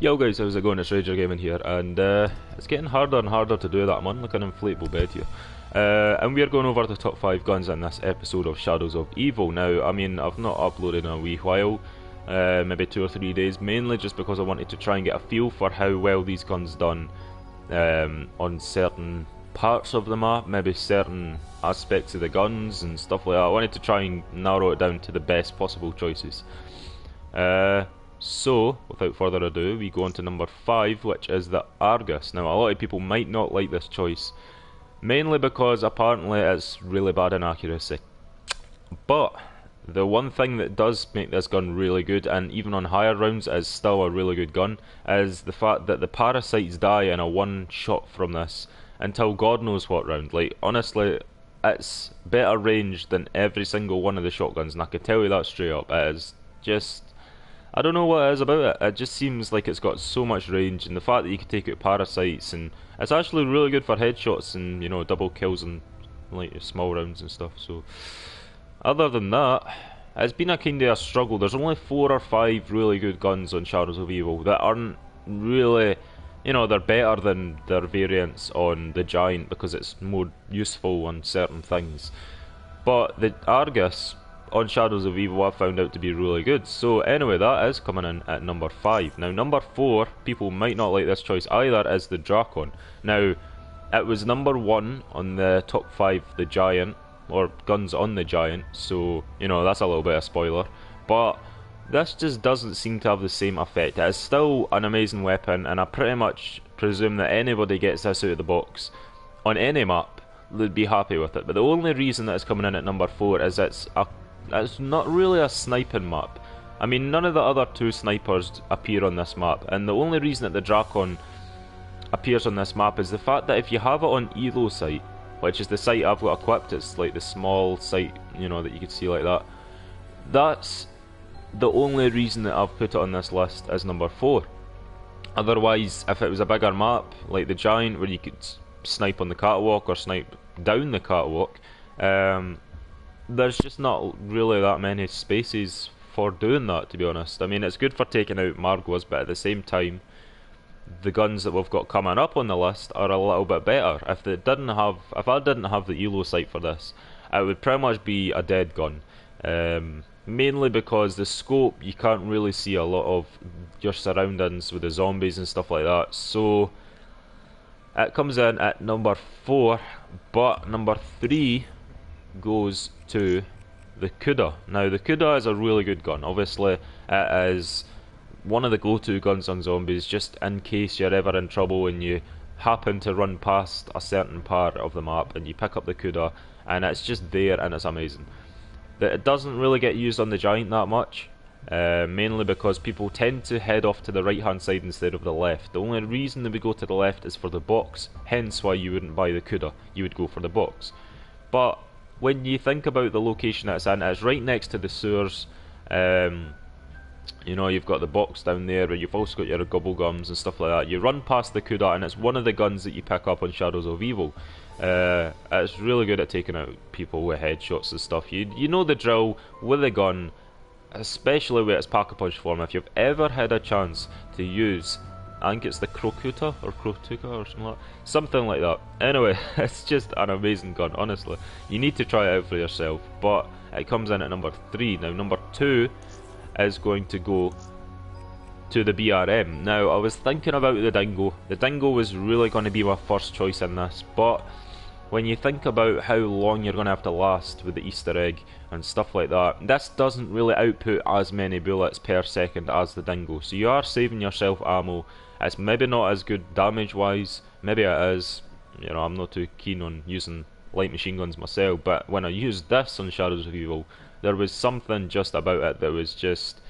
Yo guys, how's it going? It's Rager Gaming here, and it's getting harder and harder to do that. I'm on like an inflatable bed here. And we are going over the top 5 guns in this episode of Shadows of Evil. Now, I mean, I've not uploaded in a wee while, maybe 2 or 3 days, mainly just because I wanted to try and get a feel for how well these guns done on certain parts of the map, maybe certain aspects of the guns and stuff like that. I wanted to try and narrow it down to the best possible choices. So, without further ado, we go on to number 5, which is the Argus. Now, a lot of people might not like this choice, mainly because apparently it's really bad in accuracy. But the one thing that does make this gun really good, and even on higher rounds is still a really good gun, is the fact that the parasites die in a one shot from this until God knows what round. Like, honestly, it's better range than every single one of the shotguns, and I can tell you that straight up. It is just, I don't know what it is about it. It just seems like it's got so much range, and the fact that you can take out parasites, and it's actually really good for headshots and, you know, double kills and like small rounds and stuff. So, other than that, it's been a kind of a struggle. There's only 4 or 5 really good guns on Shadows of Evil that aren't really, you know, they're better than their variants on the Giant because it's more useful on certain things. But the Argus on Shadows of Evil I found out to be really good. So anyway, that is coming in at number 5. Now number 4, people might not like this choice either, is the Drakon. Now, it was number 1 on the top 5, the Giant, or guns on the Giant, so, you know, that's a little bit of a spoiler. But this just doesn't seem to have the same effect. It is still an amazing weapon, and I pretty much presume that anybody gets this out of the box on any map, they'd be happy with it. But the only reason that it's coming in at number 4 is it's not really a sniping map. I mean, none of the other 2 snipers appear on this map, and the only reason that the Drakon appears on this map is the fact that if you have it on Elo site, which is the site I've got equipped, it's like the small site, you know, that you can see like that. That's the only reason that I've put it on this list as number 4. Otherwise, if it was a bigger map, like the Giant, where you could snipe on the catwalk or snipe down the catwalk, there's just not really that many spaces for doing that, to be honest. I mean, it's good for taking out Margwas, but at the same time, the guns that we've got coming up on the list are a little bit better. If I didn't have the Elo sight for this, it would pretty much be a dead gun. Mainly because the scope, you can't really see a lot of your surroundings with the zombies and stuff like that. So it comes in at number 4, but number 3 goes to the CUDA. Now the CUDA is a really good gun. Obviously it is one of the go-to guns on zombies, just in case you're ever in trouble and you happen to run past a certain part of the map and you pick up the CUDA, and it's just there and it's amazing. It doesn't really get used on the Giant that much, mainly because people tend to head off to the right hand side instead of the left. The only reason that we go to the left is for the box, hence why you wouldn't buy the CUDA, you would go for the box. But when you think about the location that it's in, it's right next to the sewers. You know, you've got the box down there, but you've also got your gobble gums and stuff like that. You run past the CUDA, and it's one of the guns that you pick up on Shadows of Evil. It's really good at taking out people with headshots and stuff. You know the drill with the gun, especially with its pack-a-punch form. If you've ever had a chance to use, I think it's the Crocuta or Crotuka or something like that. Anyway, it's just an amazing gun, honestly. You need to try it out for yourself. But it comes in at number 3. Now number 2 is going to go to the BRM. Now I was thinking about the Dingo. The Dingo was really going to be my first choice in this, but when you think about how long you're going to have to last with the Easter egg and stuff like that, this doesn't really output as many bullets per second as the Dingo, so you are saving yourself ammo. It's maybe not as good damage wise, maybe it is, you know, I'm not too keen on using light machine guns myself, but when I used this on Shadows of Evil, there was something just about it that was just,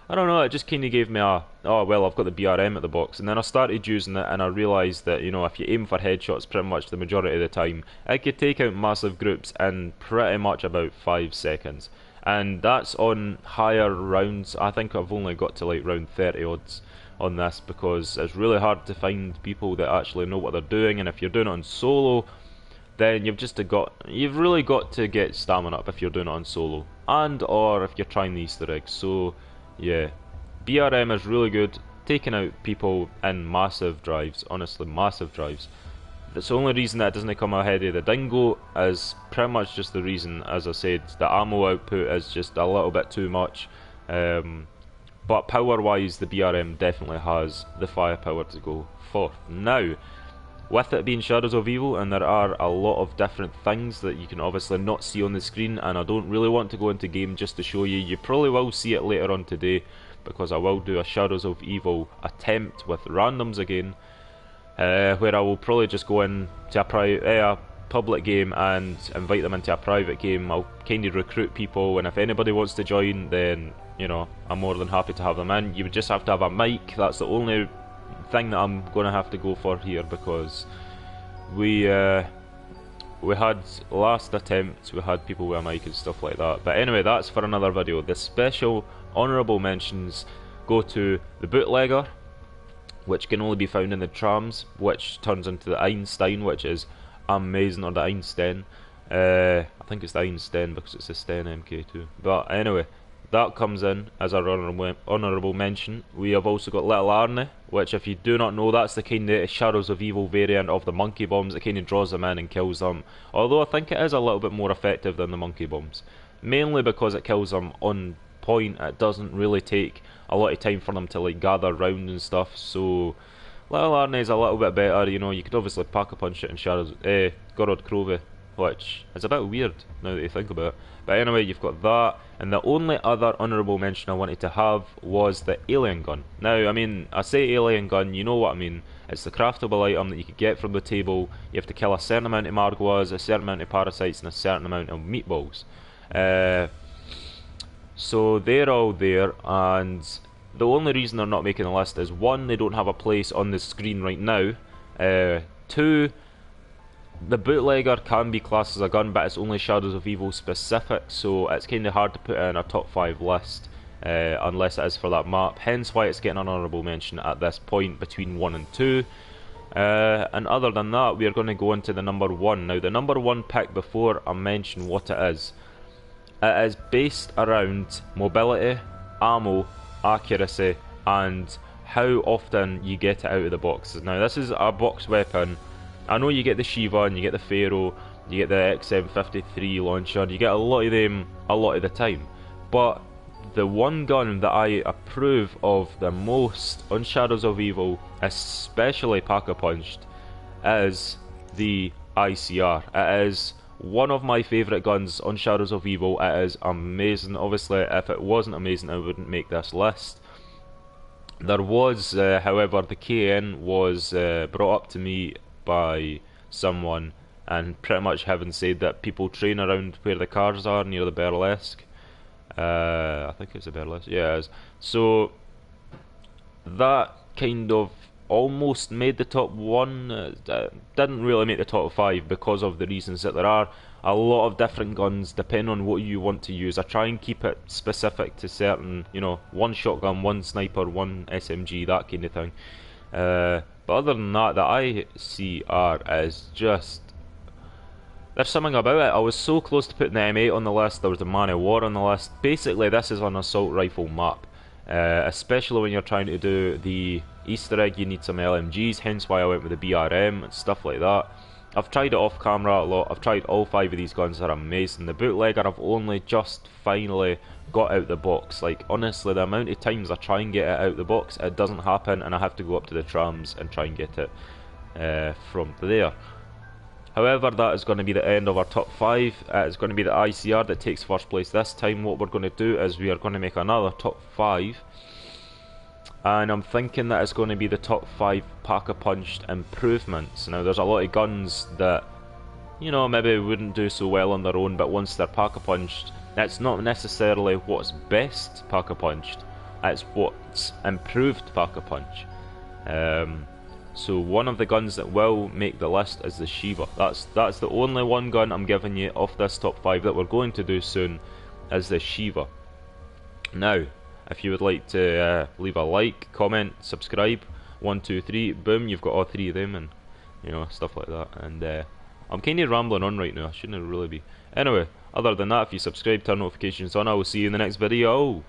I don't know, it just kind of gave me a, oh well, I've got the BRM at the box. And then I started using it and I realised that, you know, if you aim for headshots pretty much the majority of the time, it could take out massive groups in pretty much about 5 seconds. And that's on higher rounds. I think I've only got to like round 30 odds on this, because it's really hard to find people that actually know what they're doing, and if you're doing it on solo, then you've really got to get stamina up if you're doing it on solo, and or if you're trying the Easter eggs. So yeah, BRM is really good taking out people in massive drives, honestly massive drives. That's the only reason that it doesn't come ahead of the Dingo is pretty much just the reason, as I said, the ammo output is just a little bit too much. But power wise, the BRM definitely has the firepower to go for. Now, with it being Shadows of Evil, and there are a lot of different things that you can obviously not see on the screen, and I don't really want to go into game just to show you. You probably will see it later on today, because I will do a Shadows of Evil attempt with randoms again, where I will probably just go into a public game and invite them into a private game. I'll kind of recruit people, and if anybody wants to join, then, you know, I'm more than happy to have them in. You would just have to have a mic. That's the only thing that I'm going to have to go for here, because we had last attempt, we had people with a mic and stuff like that. But anyway, that's for another video. The special honourable mentions go to the bootlegger, which can only be found in the trams, which turns into the Einstein, which is amazing, or the Einstein. I think it's the Einstein because it's a Sten MK2. But anyway, that comes in as our honourable mention. We have also got Little Arnie, which, if you do not know, that's the kind of Shadows of Evil variant of the monkey bombs. It kind of draws them in and kills them, although I think it is a little bit more effective than the monkey bombs, mainly because it kills them on point. It doesn't really take a lot of time for them to like gather round and stuff, so Little Arnie is a little bit better. You know, you could obviously pack a punch it in Shadows, Gorod Krove, which is a bit weird now that you think about it. But anyway, you've got that, and the only other honourable mention I wanted to have was the alien gun. Now, I mean, I say alien gun, you know what I mean. It's the craftable item that you could get from the table. You have to kill a certain amount of Margwas, a certain amount of parasites, and a certain amount of meatballs. So they're all there, and the only reason they're not making a list is, one, they don't have a place on the screen right now. Two, the bootlegger can be classed as a gun, but it's only Shadows of Evil specific, so it's kind of hard to put it in a top 5 list unless it is for that map, hence why it's getting an honourable mention at this point between 1 and 2. And other than that, we are going to go into the number 1. Now, the number 1 pick, before I mention what it is based around mobility, ammo, accuracy, and how often you get it out of the boxes. Now, this is a box weapon. I know you get the Shiva and you get the Pharaoh, you get the XM53 launcher, you get a lot of them a lot of the time, but the one gun that I approve of the most on Shadows of Evil, especially Pack-a-Punched, is the ICR. It is one of my favourite guns on Shadows of Evil. It is amazing. Obviously, if it wasn't amazing, I wouldn't make this list. There was, however, the KN was brought up to me by someone, and pretty much having said that people train around where the cars are near the Burlesque. I think it's the Burlesque, yeah it is. So that kind of almost made the top 1, didn't really make the top 5 because of the reasons that there are a lot of different guns depending on what you want to use. I try and keep it specific to certain, you know, one shotgun, one sniper, one SMG, that kind of thing. But other than that, the ICR is just, there's something about it. I was so close to putting the M8 on the list, there was the Man of War on the list. Basically, this is an assault rifle map, especially when you're trying to do the Easter egg. You need some LMGs, hence why I went with the BRM and stuff like that. I've tried it off camera a lot. I've tried all 5 of these guns, they're amazing. The bootlegger I've only just finally got out the box. Like, honestly, the amount of times I try and get it out the box, it doesn't happen, and I have to go up to the trams and try and get it from there. However, that is going to be the end of our top 5. It's going to be the ICR that takes first place this time. What we're going to do is we are going to make another top 5, and I'm thinking that it's going to be the top 5 Pack-a-Punched improvements. Now, there's a lot of guns that, you know, maybe wouldn't do so well on their own, but once they're Pack-a-Punched, it's not necessarily what's best Pack-a-Punched, it's what's improved Pack-a-Punch. So one of the guns that will make the list is the Shiva. That's the only one gun I'm giving you off this top 5 that we're going to do soon, is the Shiva. Now, if you would like to leave a like, comment, subscribe, 1, 2, 3, boom, you've got all 3 of them, and you know, stuff like that. And I'm kind of rambling on right now, I shouldn't really be. Anyway, other than that, if you subscribe, turn notifications on, I will see you in the next video.